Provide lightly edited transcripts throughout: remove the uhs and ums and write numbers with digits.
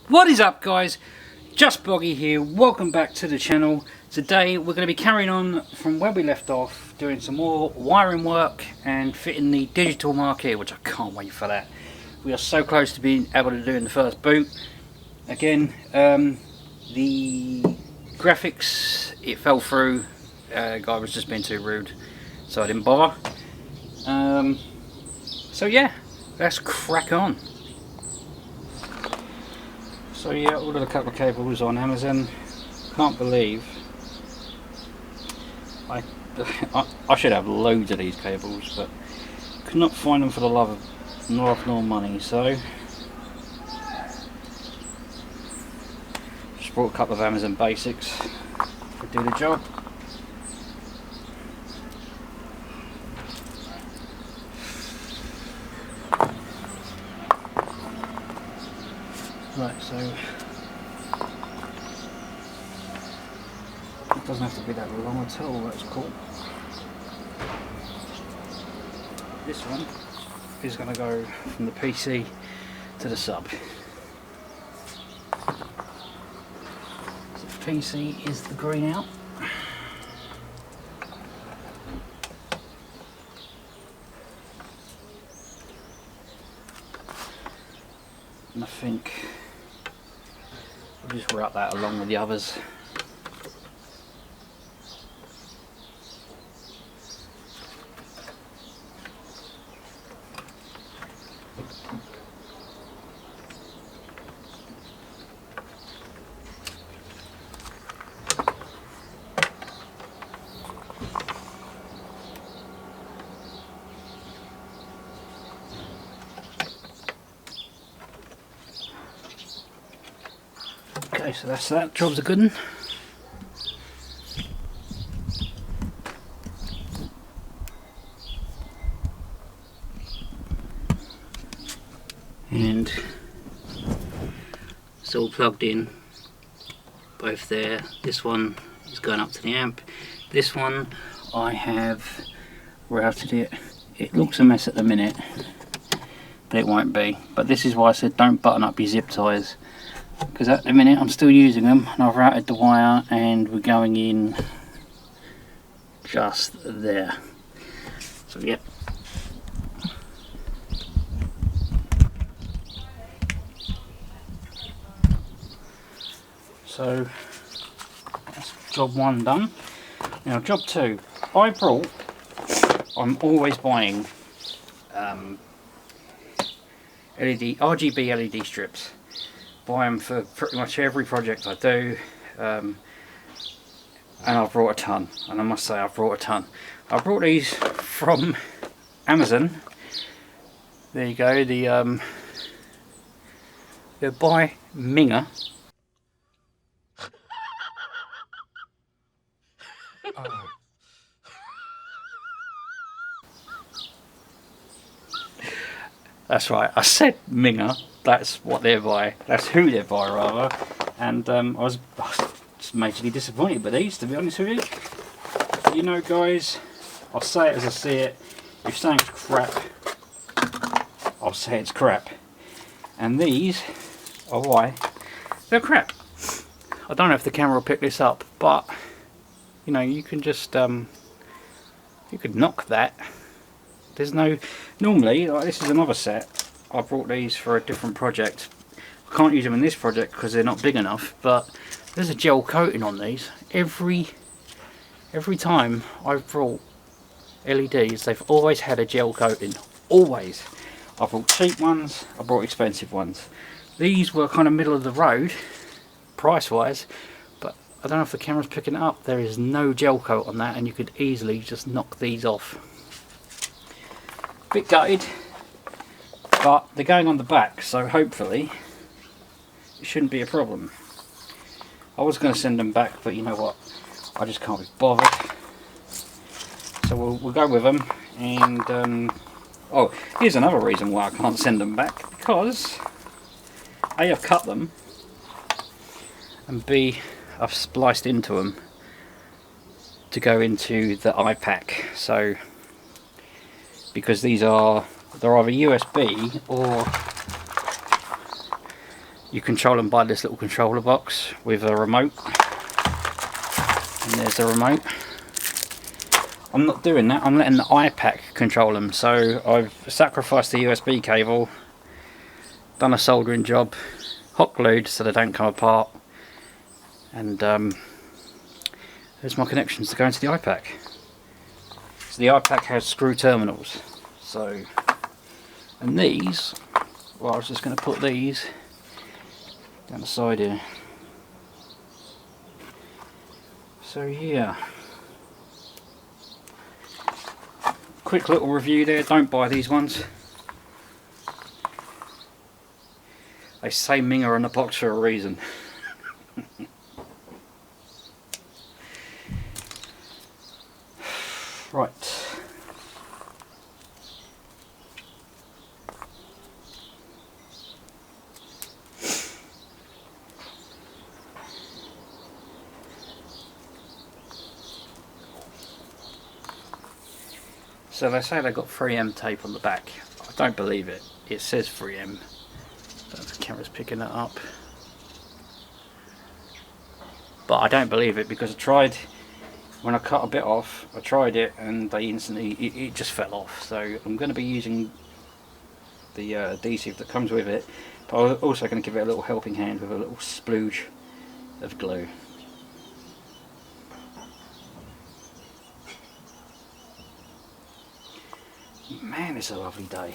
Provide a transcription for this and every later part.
What is up, guys? Just Boggy here. Welcome back to the channel. Today we're going to be carrying on from where we left off, doing some more wiring work and fitting the digital marquee, which I can't wait for that. We are so close to being able to do in the first boot. Again, the graphics, it fell through. Guy was just being too rude, so I didn't bother. So yeah, let's crack on. So yeah, ordered a couple of cables on Amazon. Can't believe I should have loads of these cables, but could not find them for the love nor money. So just brought a couple of Amazon basics to do the job. Right, so it doesn't have to be that long at all, that's cool. This one is going to go from the PC to the sub. So the PC is the green out. And I think I'll just wrap that along with the others. Okay, so that's that. Job's a good one. And it's all plugged in, both there. This one is going up to the amp. This one I have routed it. It looks a mess at the minute, but it won't be. But this is why I said don't button up your zip ties, because at the minute I'm still using them, and I've routed the wire and we're going in just there. So yeah. So that's job one done. Now job two, I'm always buying RGB LED strips. Buy them for pretty much every project I do, and I've brought a ton, and I must say I've brought a ton. I brought these from Amazon. There you go, they're by Minger. That's right, I said Minger. That's what they're by. That's who they're by, rather. And I was just majorly disappointed with these, to be honest with you. You know, guys, I'll say it as I see it. If something's crap, I'll say it's crap. And these are why they're crap. I don't know if the camera will pick this up, but you know, you can just you could knock that. There's no, normally, like this is another set. I brought these for a different project. I can't use them in this project because they're not big enough, but there's a gel coating on these. Every time I've brought LEDs, they've always had a gel coating. Always. I brought cheap ones, I brought expensive ones. These were kind of middle of the road, price wise, but I don't know if the camera's picking it up. There is no gel coat on that, and you could easily just knock these off. Bit gutted, but they're going on the back, so hopefully it shouldn't be a problem. I was going to send them back, but you know what, I just can't be bothered, so we'll go with them. And oh, here's another reason why I can't send them back, because A, I've cut them, and B, I've spliced into them to go into the iPack. So because they're either USB or You control them by this little controller box with a remote. And there's the remote. I'm not doing that, I'm letting the iPack control them. So I've sacrificed the USB cable, done a soldering job, hot glued so they don't come apart, and there's my connections to go into the iPack. So the iPack has screw terminals. So, and these, well, I was just going to put these down the side here. So yeah, quick little review there. Don't buy these ones. They say Minger on the box for a reason. Right. So they say they've got 3M tape on the back. I don't believe it. It says 3M. The camera's picking that up. But I don't believe it because I tried, when I cut a bit off, I tried it and they instantly, it just fell off. So I'm going to be using the adhesive that comes with it. But I'm also going to give it a little helping hand with a little splooge of glue. Man, it's a lovely day.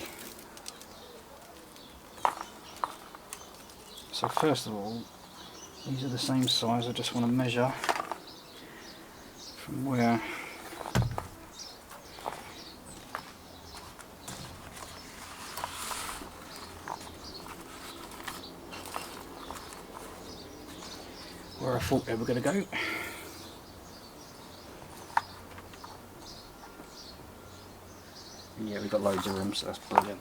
So first of all, these are the same size. I just want to measure from where I thought they were going to go. Yeah, we've got loads of room, so that's brilliant.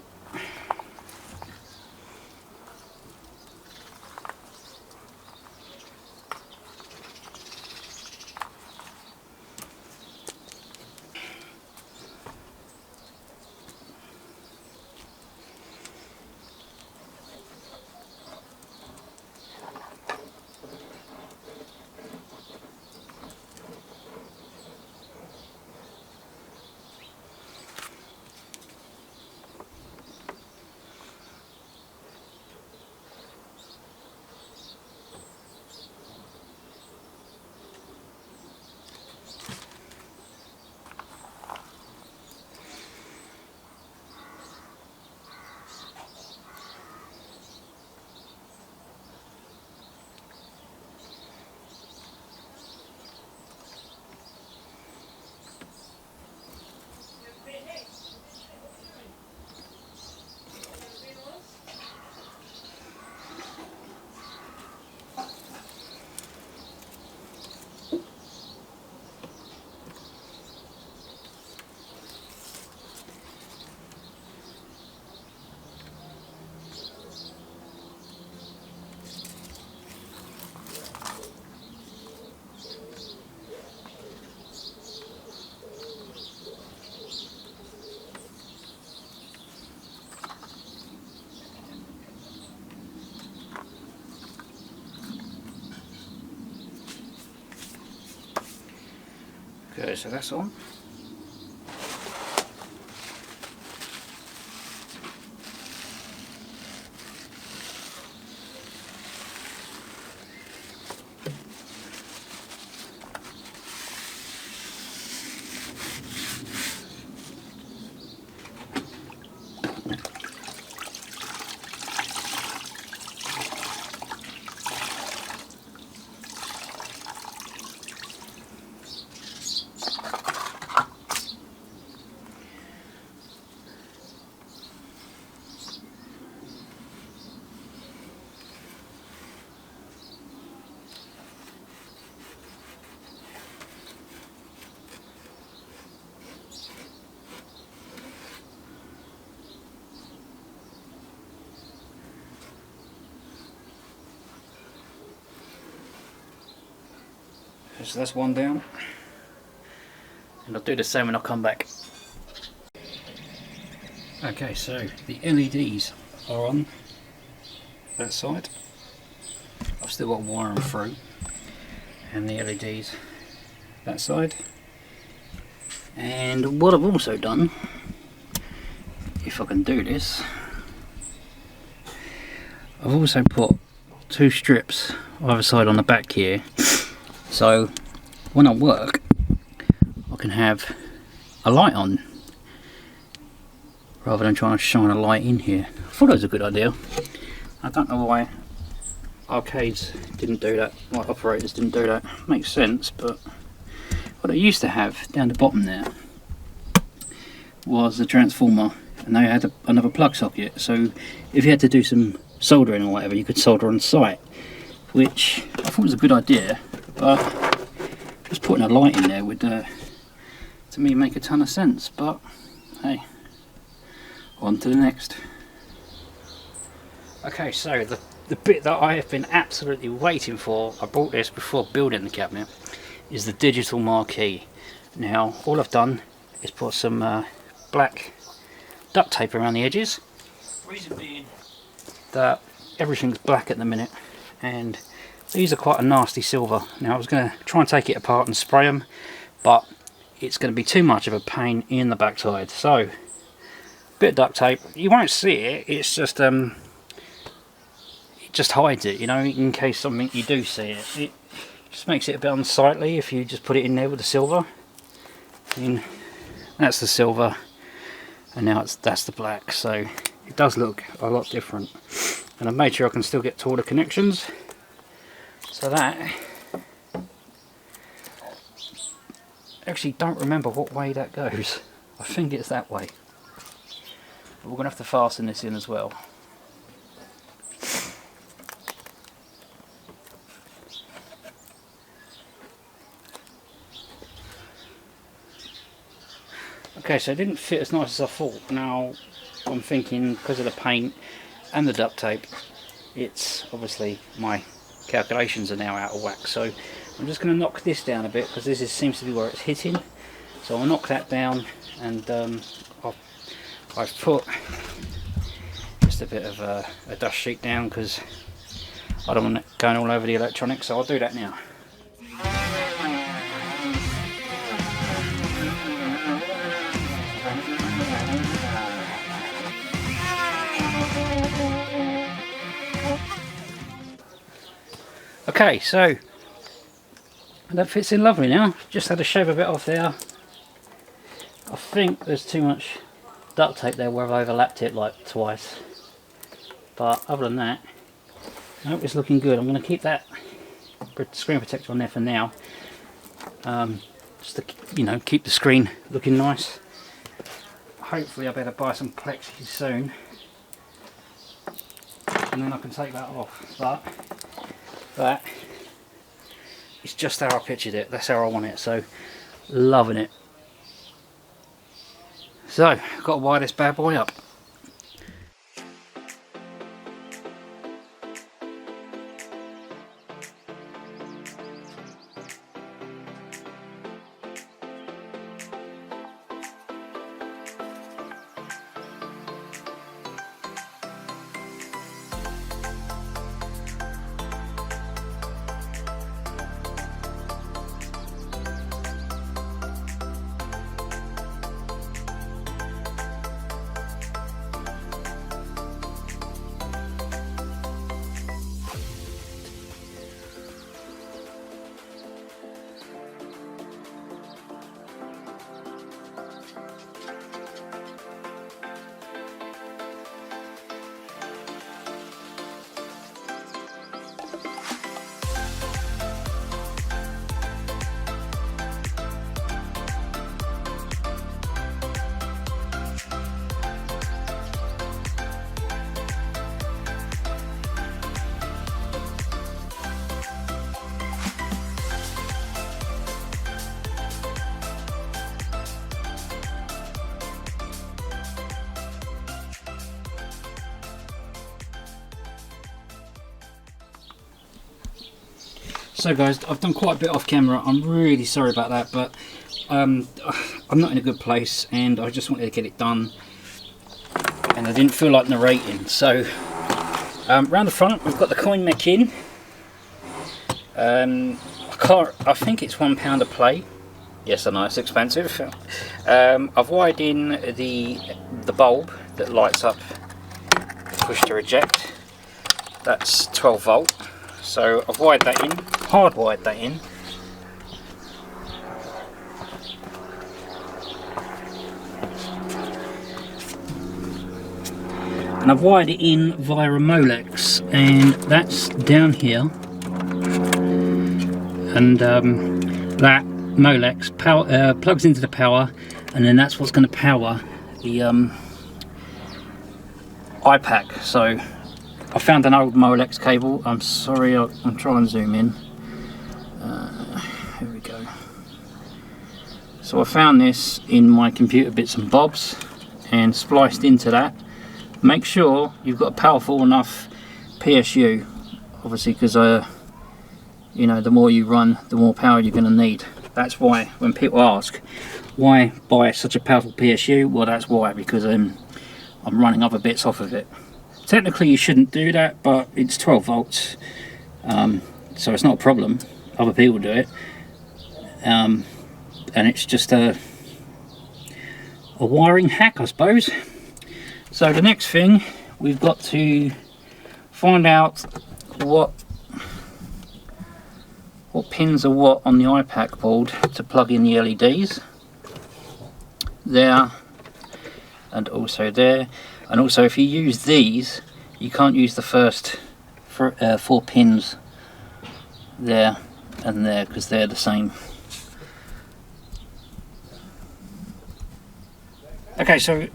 Okay, so that's on. So that's one down, and I'll do the same when I come back. Okay, so the LEDs are on that side, still got wire through, and the LEDs that side. And what I've also done, if I can do this, I've also put 2 strips either side on the back here, so when I work I can have a light on rather than trying to shine a light in here. I thought it was a good idea. I don't know why arcades didn't do that, why operators didn't do that. Makes sense, but what I used to have down the bottom there was the transformer, and they had another plug socket, so if you had to do some soldering or whatever, you could solder on site, which I thought was a good idea, but just putting a light in there would to me make a ton of sense. But hey, on to the next. Okay, so the bit that I have been absolutely waiting for, I bought this before building the cabinet, is the digital marquee. Now all I've done is put some black duct tape around the edges, reason being that everything's black at the minute, and these are quite a nasty silver. Now I was going to try and take it apart and spray them, but it's going to be too much of a pain in the backside, so bit of duct tape. You won't see it, it's just it just hides it, you know, in case something you do see it. It just makes it a bit unsightly if you just put it in there with the silver. And that's the silver, and now that's the black, so it does look a lot different. And I've made sure I can still get to all the connections, so that actually don't remember what way that goes. I think it's that way, but we're gonna have to fasten this in as well. Okay, so it didn't fit as nice as I thought. Now I'm thinking, because of the paint and the duct tape, it's obviously my calculations are now out of whack, so I'm just going to knock this down a bit, because this seems to be where it's hitting. So I'll knock that down, and I've put just a bit of a dust sheet down because I don't want it going all over the electronics, so I'll do that now. Okay, so that fits in lovely now. Just had to shave a bit off there. I think there's too much duct tape there where I've overlapped it like twice. But other than that, I hope it's looking good. I'm going to keep that screen protector on there for now. Just to, you know, keep the screen looking nice. Hopefully I better buy some plexi soon, and then I can take that off. But that is just how I pictured it. That's how I want it. So loving it. So I've got to wire this bad boy up. So guys, I've done quite a bit off camera. I'm really sorry about that, but I'm not in a good place and I just wanted to get it done and I didn't feel like narrating. So round the front we've got the coin mech in, I think it's £1 a play. Yes, I know it's expensive. I've wired in the bulb that lights up, push to eject. That's 12 volt. So I've wired that in, hardwired that in. And I've wired it in via a Molex, and that's down here. And that Molex power, plugs into the power, and then that's what's going to power the iPack. So I found an old Molex cable. I'm sorry, I'm trying to zoom in. Here we go. So I found this in my computer bits and bobs and spliced into that. Make sure you've got a powerful enough PSU, obviously, because you know, the more you run, the more power you're going to need. That's why when people ask why buy such a powerful PSU, well, that's why, because I'm running other bits off of it. Technically you shouldn't do that, but it's 12 volts, so it's not a problem. Other people do it, and it's just a wiring hack, I suppose. So the next thing, we've got to find out what pins are what on the iPack board to plug in the LEDs. There, and also there. And also, if you use these, you can't use the first 4 pins there and there, because they're the same. Okay, so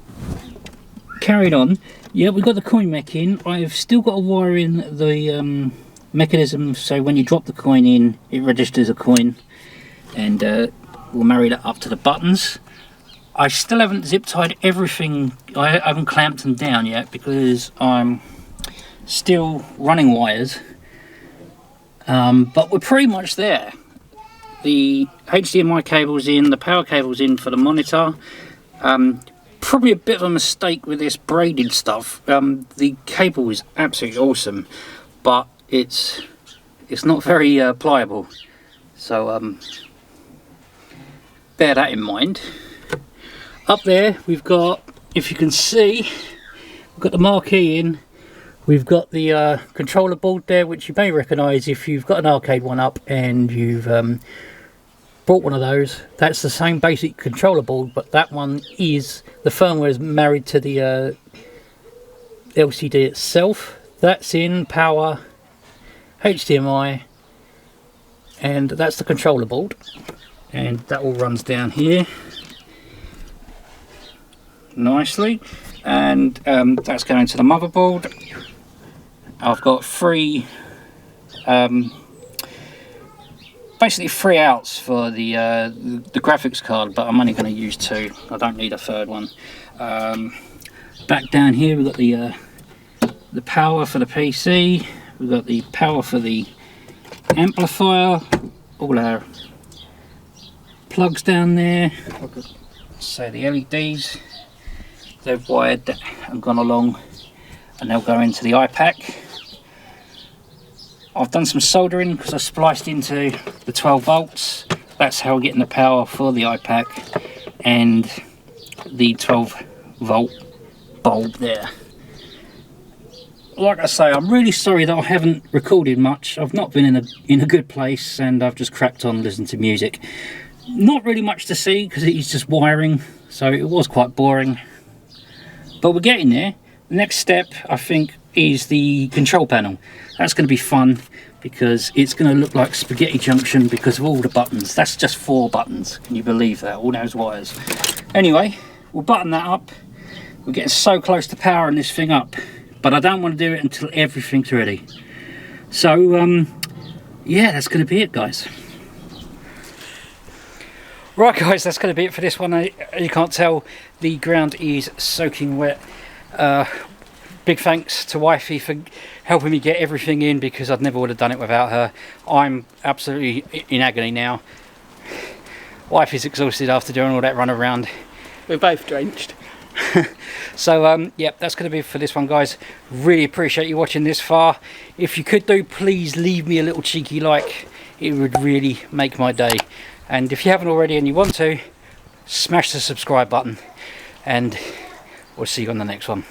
carried on. Yeah, we've got the coin mech in. I've still got to wire in the mechanism, so when you drop the coin in, it registers a coin, and we'll marry that up to the buttons. I still haven't zip tied everything. I haven't clamped them down yet because I'm still running wires, but we're pretty much there. The HDMI cable's in, the power cable's in for the monitor. Probably a bit of a mistake with this braided stuff. The cable is absolutely awesome, but it's not very pliable, so bear that in mind. Up there we've got, if you can see, we've got the marquee in. We've got the controller board there, which you may recognise if you've got an arcade one up and you've bought one of those. That's the same basic controller board, but that one is, the firmware is married to the LCD itself. That's in, power, HDMI, and that's the controller board, and that all runs down here nicely, and that's going to the motherboard. I've got basically three outs for the graphics card, but I'm only going to use 2. I don't need a third one. Back down here we've got the power for the PC. We've got the power for the amplifier. All our plugs down there. So the LEDs, they've wired and gone along, and they'll go into the iPack. I've done some soldering because I spliced into the 12 volts. That's how we're getting the power for the iPack and the 12 volt bulb there. Like I say, I'm really sorry that I haven't recorded much. I've not been in a good place, and I've just cracked on listening to music. Not really much to see because it's just wiring, so it was quite boring. But we're getting there. The next step, I think, is the control panel. That's going to be fun because it's going to look like Spaghetti Junction because of all the buttons. That's just 4 buttons. Can you believe that? All those wires. Anyway, we'll button that up. We're getting so close to powering this thing up, but I don't want to do it until everything's ready. So, yeah, that's going to be it, guys. Right, guys, that's going to be it for this one. You can't tell, the ground is soaking wet. Big thanks to Wifey for helping me get everything in, because I'd never would have done it without her. I'm absolutely in agony now. Wifey's exhausted after doing all that run around. We're both drenched. So yep, that's going to be it for this one, guys. Really appreciate you watching this far. If you could do, please leave me a little cheeky like it would really make my day. And if you haven't already and you want to, smash the subscribe button, and we'll see you on the next one.